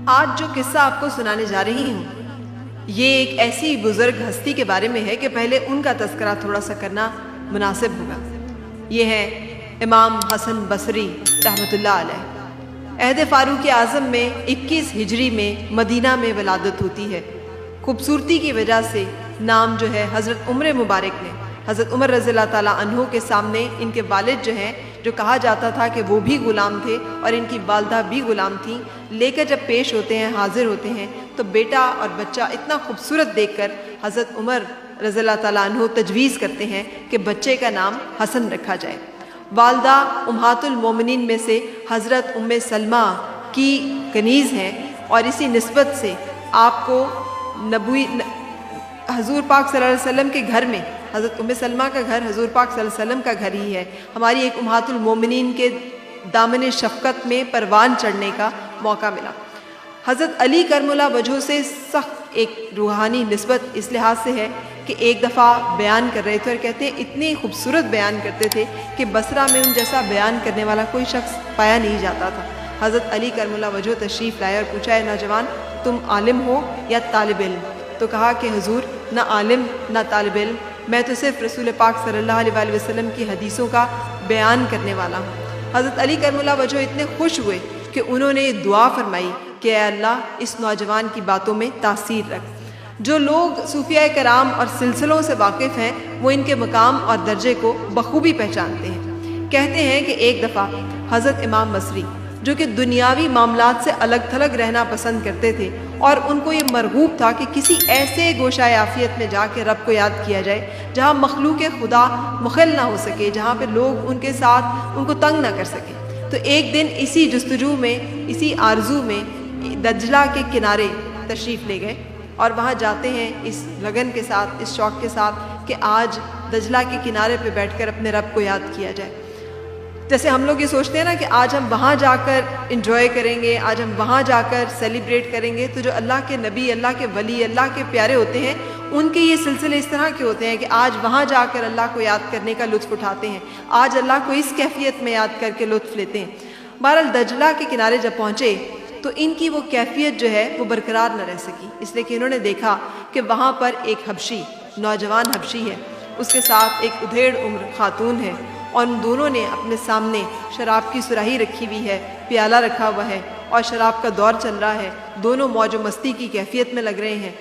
آج جو قصہ آپ کو سنانے جا رہی ہوں یہ ایک ایسی بزرگ ہستی کے بارے میں ہے کہ پہلے ان کا تذکرہ تھوڑا سا کرنا مناسب ہوگا۔ یہ ہے امام حسن بصری رحمۃ اللہ علیہ۔ عہد فاروق اعظم میں 21 ہجری میں مدینہ میں ولادت ہوتی ہے۔ خوبصورتی کی وجہ سے نام جو ہے حضرت عمر مبارک نے حضرت عمر رضی اللہ تعالیٰ عنہ کے سامنے ان کے والد جو ہیں، جو کہا جاتا تھا کہ وہ بھی غلام تھے اور ان کی والدہ بھی غلام تھیں، لے کر جب پیش ہوتے ہیں، حاضر ہوتے ہیں، تو بیٹا اور بچہ اتنا خوبصورت دیکھ کر حضرت عمر رضی اللہ تعالیٰ عنہ تجویز کرتے ہیں کہ بچے کا نام حسن رکھا جائے۔ والدہ امہات المومنین میں سے حضرت ام سلمہ کی کنیز ہیں اور اسی نسبت سے آپ کو حضور پاک صلی اللہ علیہ وسلم کے گھر میں، حضرت ام سلمہ کا گھر حضور پاک صلی اللہ علیہ وسلم کا گھر ہی ہے، ہماری ایک امہات المومنین کے دامن شفقت میں پروان چڑھنے کا موقع ملا۔ حضرت علی کرم اللہ وجہ سے سخت ایک روحانی نسبت اس لحاظ سے ہے کہ ایک دفعہ بیان کر رہے تھے اور کہتے ہیں اتنے خوبصورت بیان کرتے تھے کہ بصرہ میں ان جیسا بیان کرنے والا کوئی شخص پایا نہیں جاتا تھا۔ حضرت علی کرم اللہ وجہ تشریف لائے اور پوچھا، اے نوجوان، تم عالم ہو یا طالب علم؟ تو کہا کہ حضور نہ عالم نہ طالب علم، میں تو صرف رسول پاک صلی اللہ علیہ وآلہ وسلم کی حدیثوں کا بیان کرنے والا ہوں۔ حضرت علی کرم اللہ وجہ اتنے خوش ہوئے کہ انہوں نے دعا فرمائی کہ اے اللہ اس نوجوان کی باتوں میں تاثیر رکھ۔ جو لوگ صوفیاء کرام اور سلسلوں سے واقف ہیں وہ ان کے مقام اور درجے کو بخوبی پہچانتے ہیں۔ کہتے ہیں کہ ایک دفعہ حضرت امام بصری، جو کہ دنیاوی معاملات سے الگ تھلگ رہنا پسند کرتے تھے اور ان کو یہ مرغوب تھا کہ کسی ایسے گوشہ عافیت میں جا کے رب کو یاد کیا جائے جہاں مخلوق خدا مخل نہ ہو سکے، جہاں پہ لوگ ان کے ساتھ ان کو تنگ نہ کر سکیں، تو ایک دن اسی جستجو میں، اسی آرزو میں دجلہ کے کنارے تشریف لے گئے اور وہاں جاتے ہیں اس لگن کے ساتھ، اس شوق کے ساتھ کہ آج دجلہ کے کنارے پہ بیٹھ کر اپنے رب کو یاد کیا جائے۔ جیسے ہم لوگ یہ سوچتے ہیں نا کہ آج ہم وہاں جا کر انجوائے کریں گے، آج ہم وہاں جا کر سیلیبریٹ کریں گے، تو جو اللہ کے نبی، اللہ کے ولی، اللہ کے پیارے ہوتے ہیں ان کے یہ سلسلے اس طرح کے ہوتے ہیں کہ آج وہاں جا کر اللہ کو یاد کرنے کا لطف اٹھاتے ہیں، آج اللہ کو اس کیفیت میں یاد کر کے لطف لیتے ہیں۔ بہرحال دجلہ کے کنارے جب پہنچے تو ان کی وہ کیفیت جو ہے وہ برقرار نہ رہ سکی، اس لیے کہ انہوں نے دیکھا کہ وہاں پر ایک حبشی، نوجوان حبشی ہے، اس کے ساتھ ایک ادھیڑ عمر خاتون ہے اور ان دونوں نے اپنے سامنے شراب کی سراہی رکھی ہوئی ہے، پیالہ رکھا ہوا ہے اور شراب کا دور چل رہا ہے، دونوں موج و مستی کی کیفیت میں لگ رہے ہیں۔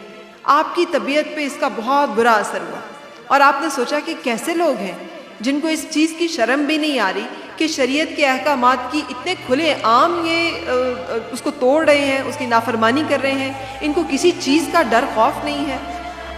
آپ کی طبیعت پہ اس کا بہت برا اثر ہوا اور آپ نے سوچا کہ کیسے لوگ ہیں جن کو اس چیز کی شرم بھی نہیں آ رہی کہ شریعت کے احکامات کی اتنے کھلے عام یہ اس کو توڑ رہے ہیں، اس کی نافرمانی کر رہے ہیں، ان کو کسی چیز کا ڈر خوف نہیں ہے۔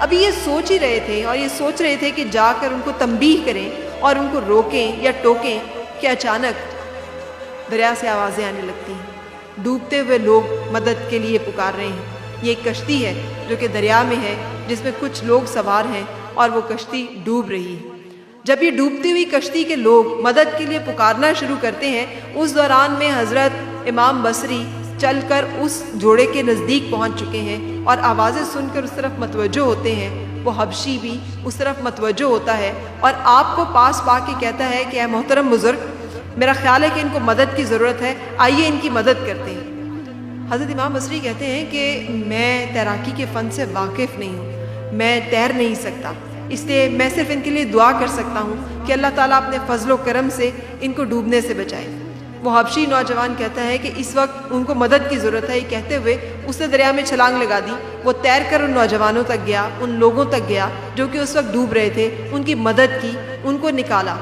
ابھی یہ سوچ ہی رہے تھے اور یہ سوچ رہے تھے کہ جا کر ان کو تنبیہ کریں اور ان کو روکیں یا ٹوکیں کہ اچانک دریا سے آوازیں آنے لگتی ہیں، ڈوبتے ہوئے لوگ مدد کے لیے پکار رہے ہیں۔ یہ ایک کشتی ہے جو کہ دریا میں ہے، جس میں کچھ لوگ سوار ہیں اور وہ کشتی ڈوب رہی ہے۔ جب یہ ڈوبتی ہوئی کشتی کے لوگ مدد کے لیے پکارنا شروع کرتے ہیں، اس دوران میں حضرت امام بصری چل کر اس جوڑے کے نزدیک پہنچ چکے ہیں اور آوازیں سن کر اس طرف متوجہ ہوتے ہیں۔ وہ حبشی بھی اس طرف متوجہ ہوتا ہے اور آپ کو پاس پا کے کہتا ہے کہ اے محترم بزرگ، میرا خیال ہے کہ ان کو مدد کی ضرورت ہے، آئیے ان کی مدد کرتے ہیں۔ حضرت امام بصری کہتے ہیں کہ میں تیراکی کے فن سے واقف نہیں ہوں، میں تیر نہیں سکتا، اس لیے میں صرف ان کے لیے دعا کر سکتا ہوں کہ اللہ تعالیٰ اپنے فضل و کرم سے ان کو ڈوبنے سے بچائے۔ وہ حبشی نوجوان کہتا ہے کہ اس وقت ان کو مدد کی ضرورت ہے، یہ کہتے ہوئے اس نے دریا میں چھلانگ لگا دی۔ وہ تیر کر ان نوجوانوں تک گیا، ان لوگوں تک گیا جو کہ اس وقت ڈوب رہے تھے، ان کی مدد کی، ان کو نکالا۔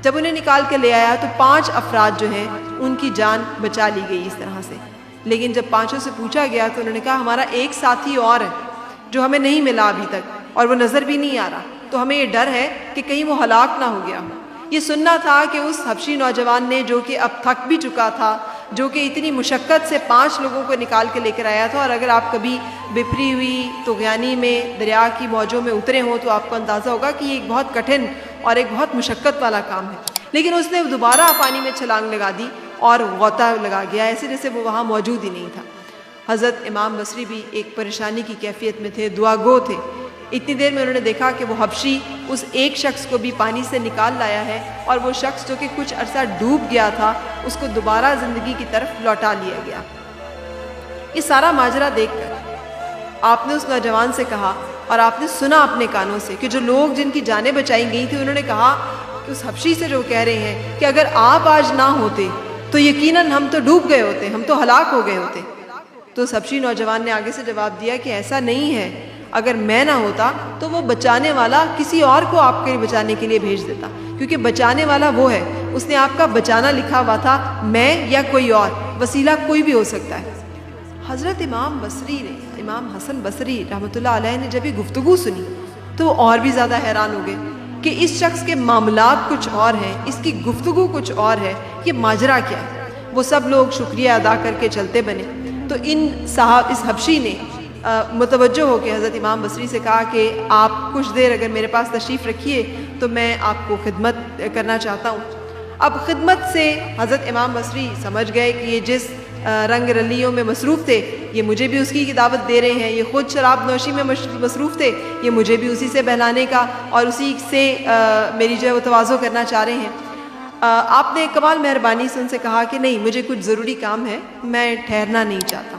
جب انہیں نکال کے لے آیا تو 5 افراد جو ہیں ان کی جان بچا لی گئی اس طرح سے۔ لیکن جب 5 سے پوچھا گیا تو انہوں نے کہا ہمارا ایک ساتھی اور ہے جو ہمیں نہیں ملا ابھی تک اور وہ نظر بھی نہیں آ رہا، تو ہمیں یہ ڈر ہے کہ کہیں وہ ہلاک نہ ہو گیا ہو۔ یہ سننا تھا کہ اس حبشی نوجوان نے، جو کہ اب تھک بھی چکا تھا، جو کہ اتنی مشقت سے 5 لوگوں کو نکال کے لے کر آیا تھا، اور اگر آپ کبھی بپری ہوئی طغیانی میں دریا کی موجوں میں اترے ہوں تو آپ کو اندازہ ہوگا کہ یہ ایک بہت کٹھن اور ایک بہت مشقت والا کام ہے، لیکن اس نے دوبارہ پانی میں چھلانگ لگا دی اور غوطہ لگا گیا، ایسے جیسے وہ وہاں موجود ہی نہیں تھا۔ حضرت امام بصری بھی ایک پریشانی کی کیفیت میں تھے، دعا گو تھے۔ اتنی دیر میں انہوں نے دیکھا کہ وہ حبشی اس ایک شخص کو بھی پانی سے نکال لایا ہے اور وہ شخص جو کہ کچھ عرصہ ڈوب گیا تھا اس کو دوبارہ زندگی کی طرف لوٹا لیا گیا۔ یہ سارا ماجرا دیکھ کر آپ نے اس نوجوان سے کہا اور آپ نے سنا اپنے کانوں سے کہ جو لوگ جن کی جانیں بچائی گئی تھی انہوں نے کہا کہ اس حبشی سے جو کہہ رہے ہیں کہ اگر آپ آج نہ ہوتے تو یقیناً ہم تو ڈوب گئے ہوتے، ہم تو ہلاک ہو گئے ہوتے. تو اس حبشی نوجوان نے آگے سے جواب دیا کہ ایسا نہیں ہے، اگر میں نہ ہوتا تو وہ بچانے والا کسی اور کو آپ کے بچانے کے لیے بھیج دیتا، کیونکہ بچانے والا وہ ہے، اس نے آپ کا بچانا لکھا ہوا تھا، میں یا کوئی اور، وسیلہ کوئی بھی ہو سکتا ہے. حضرت امام بصری نے، امام حسن بصری رحمۃ اللہ علیہ نے جب یہ گفتگو سنی تو وہ اور بھی زیادہ حیران ہو گئے کہ اس شخص کے معاملات کچھ اور ہیں، اس کی گفتگو کچھ اور ہے، یہ ماجرا کیا ہے. وہ سب لوگ شکریہ ادا کر کے چلتے بنے. تو اس حبشی نے متوجہ ہو کے حضرت امام بصری سے کہا کہ آپ کچھ دیر اگر میرے پاس تشریف رکھیے تو میں آپ کو خدمت کرنا چاہتا ہوں. اب خدمت سے حضرت امام بصری سمجھ گئے کہ یہ جس رنگ رلیوں میں مصروف تھے یہ مجھے بھی اس کی دعوت دے رہے ہیں، یہ خود شراب نوشی میں مصروف تھے، یہ مجھے بھی اسی سے بہلانے کا اور اسی سے میری جو ہے وہ تواضع کرنا چاہ رہے ہیں. آپ نے کمال مہربانی سے ان سے کہا کہ نہیں، مجھے کچھ ضروری کام ہے، میں ٹھہرنا نہیں چاہتا.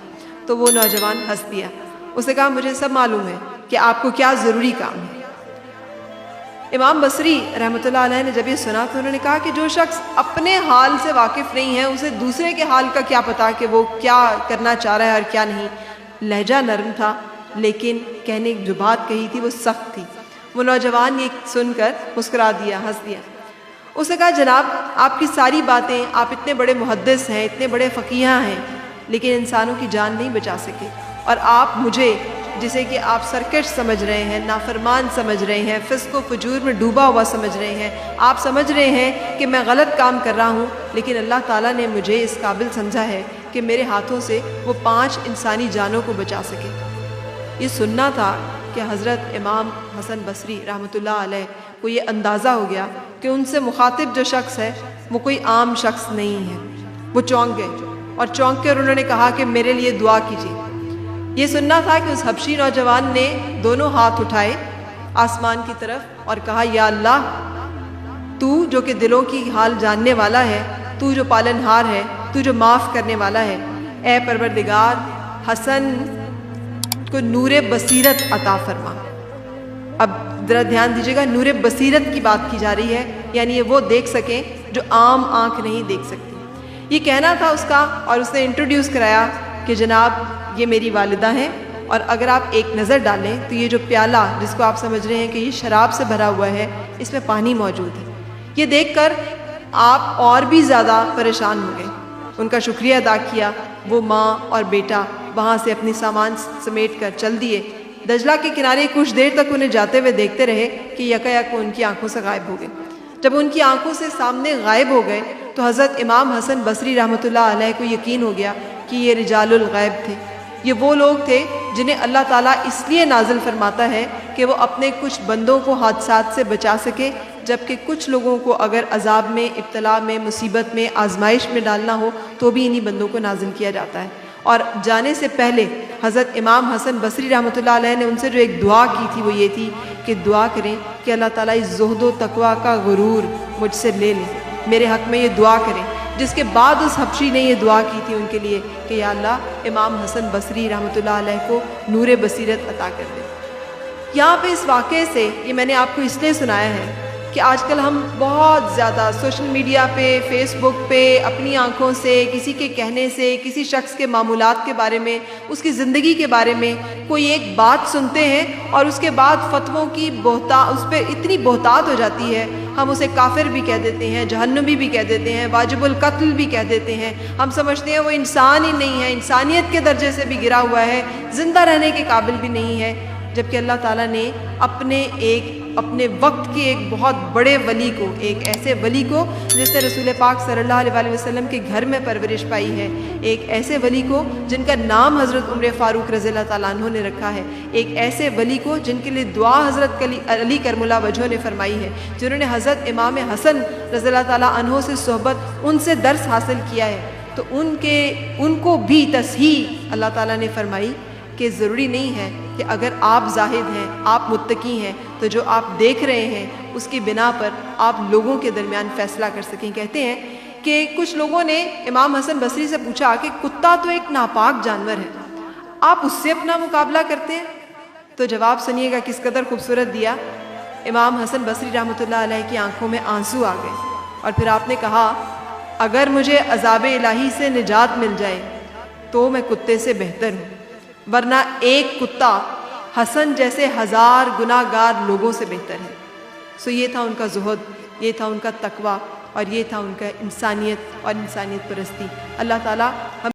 تو وہ نوجوان ہنس دیا. اس نے کہا مجھے سب معلوم ہے کہ آپ کو کیا ضروری کام ہے. امام بصری رحمۃ اللہ علیہ نے جب یہ سنا تو انہوں نے کہا کہ جو شخص اپنے حال سے واقف نہیں ہے اسے دوسرے کے حال کا کیا پتا کہ وہ کیا کرنا چاہ رہا ہے اور کیا نہیں. لہجہ نرم تھا لیکن کہنے جو بات کہی تھی وہ سخت تھی. وہ نوجوان یہ سن کر مسکرا دیا، ہنس دیا. اس نے کہا جناب آپ کی ساری باتیں، آپ اتنے بڑے محدث ہیں، اتنے بڑے فقیہ ہیں، لیکن انسانوں کی جان نہیں بچا سکے. اور آپ مجھے جسے کہ آپ سرکش سمجھ رہے ہیں، نافرمان سمجھ رہے ہیں، فسق و فجور میں ڈوبا ہوا سمجھ رہے ہیں، آپ سمجھ رہے ہیں کہ میں غلط کام کر رہا ہوں، لیکن اللہ تعالیٰ نے مجھے اس قابل سمجھا ہے کہ میرے ہاتھوں سے وہ 5 انسانی جانوں کو بچا سکے. یہ سننا تھا کہ حضرت امام حسن بصری رحمۃ اللہ علیہ کو یہ اندازہ ہو گیا کہ ان سے مخاطب جو شخص ہے وہ کوئی عام شخص نہیں ہے. وہ چونک گئے اور چونک کر انہوں نے کہا کہ میرے لیے دعا کیجیے. یہ سننا تھا کہ اس حبشی نوجوان نے دونوں ہاتھ اٹھائے آسمان کی طرف اور کہا یا اللہ، تو جو کہ دلوں کی حال جاننے والا ہے، تو جو پالن ہار ہے، تو جو معاف کرنے والا ہے، اے پروردگار حسن کو نور بصیرت عطا فرما. اب ذرا دھیان دیجیے گا، نور بصیرت کی بات کی جا رہی ہے، یعنی یہ وہ دیکھ سکیں جو عام آنکھ نہیں دیکھ سکتی. یہ کہنا تھا اس کا، اور اس نے انٹروڈیوس کرایا کہ جناب یہ میری والدہ ہیں، اور اگر آپ ایک نظر ڈالیں تو یہ جو پیالہ جس کو آپ سمجھ رہے ہیں کہ یہ شراب سے بھرا ہوا ہے، اس میں پانی موجود ہے. یہ دیکھ کر آپ اور بھی زیادہ پریشان ہو گئے. ان کا شکریہ ادا کیا. وہ ماں اور بیٹا وہاں سے اپنی سامان سمیٹ کر چل دیے. دجلہ کے کنارے کچھ دیر تک انہیں جاتے ہوئے دیکھتے رہے کہ یکایک ان کی آنکھوں سے غائب ہو گئے. جب ان کی آنکھوں سے سامنے غائب ہو گئے تو حضرت امام حسن بصری رحمۃ اللہ علیہ کو یقین ہو گیا کہ یہ رجال الغیب تھے. یہ وہ لوگ تھے جنہیں اللہ تعالیٰ اس لیے نازل فرماتا ہے کہ وہ اپنے کچھ بندوں کو حادثات سے بچا سکے، جبکہ کچھ لوگوں کو اگر عذاب میں، ابتلا میں، مصیبت میں، آزمائش میں ڈالنا ہو تو بھی انہی بندوں کو نازل کیا جاتا ہے. اور جانے سے پہلے حضرت امام حسن بصری رحمۃ اللہ علیہ نے ان سے جو ایک دعا کی تھی وہ یہ تھی کہ دعا کریں کہ اللہ تعالیٰ اس زہد و تقویٰ کا غرور مجھ سے لے لیں. میرے حق میں یہ دعا کریں. جس کے بعد اس حبشی نے یہ دعا کی تھی ان کے لیے کہ یا اللہ امام حسن بصری رحمۃ اللہ علیہ کو نور بصیرت عطا کر دے. یہاں پہ اس واقعے سے یہ میں نے آپ کو اس لیے سنایا ہے کہ آج کل ہم بہت زیادہ سوشل میڈیا پہ، فیس بک پہ اپنی آنکھوں سے، کسی کے کہنے سے، کسی شخص کے معمولات کے بارے میں، اس کی زندگی کے بارے میں کوئی ایک بات سنتے ہیں اور اس کے بعد فتووں کی اس پہ اتنی بہتات ہو جاتی ہے، ہم اسے کافر بھی کہہ دیتے ہیں، جہنمی بھی کہہ دیتے ہیں، واجب القتل بھی کہہ دیتے ہیں. ہم سمجھتے ہیں وہ انسان ہی نہیں ہے، انسانیت کے درجے سے بھی گرا ہوا ہے، زندہ رہنے کے قابل بھی نہیں ہے. جبکہ اللہ تعالیٰ نے اپنے وقت کے ایک بہت بڑے ولی کو، ایک ایسے ولی کو جس نے رسول پاک صلی اللہ علیہ وسلم کے گھر میں پرورش پائی ہے، ایک ایسے ولی کو جن کا نام حضرت عمر فاروق رضی اللہ تعالیٰ عنہ نے رکھا ہے، ایک ایسے ولی کو جن کے لیے دعا حضرت علی کرم اللہ وجہہ نے فرمائی ہے، جنہوں نے حضرت امام حسن رضی اللہ تعالیٰ عنہ سے صحبت، ان سے درس حاصل کیا ہے. تو ان کو بھی تصحیح اللہ تعالیٰ نے فرمائی کہ ضروری نہیں ہے کہ اگر آپ زاہد ہیں، آپ متقی ہیں، تو جو آپ دیکھ رہے ہیں اس کی بنا پر آپ لوگوں کے درمیان فیصلہ کر سکیں. کہتے ہیں کہ کچھ لوگوں نے امام حسن بصری سے پوچھا کہ کتا تو ایک ناپاک جانور ہے، آپ اس سے اپنا مقابلہ کرتے ہیں؟ تو جواب سنیے گا کس قدر خوبصورت دیا. امام حسن بصری رحمۃ اللہ علیہ کی آنکھوں میں آنسو آ گئے اور پھر آپ نے کہا اگر مجھے عذاب الہی سے نجات مل جائے تو میں کتے سے بہتر ہوں، ورنہ ایک کتا حسن جیسے 1000 گناہ گار لوگوں سے بہتر ہے. سو یہ تھا ان کا زہد، یہ تھا ان کا تقویٰ، اور یہ تھا ان کا انسانیت اور انسانیت پرستی. اللہ تعالیٰ ہم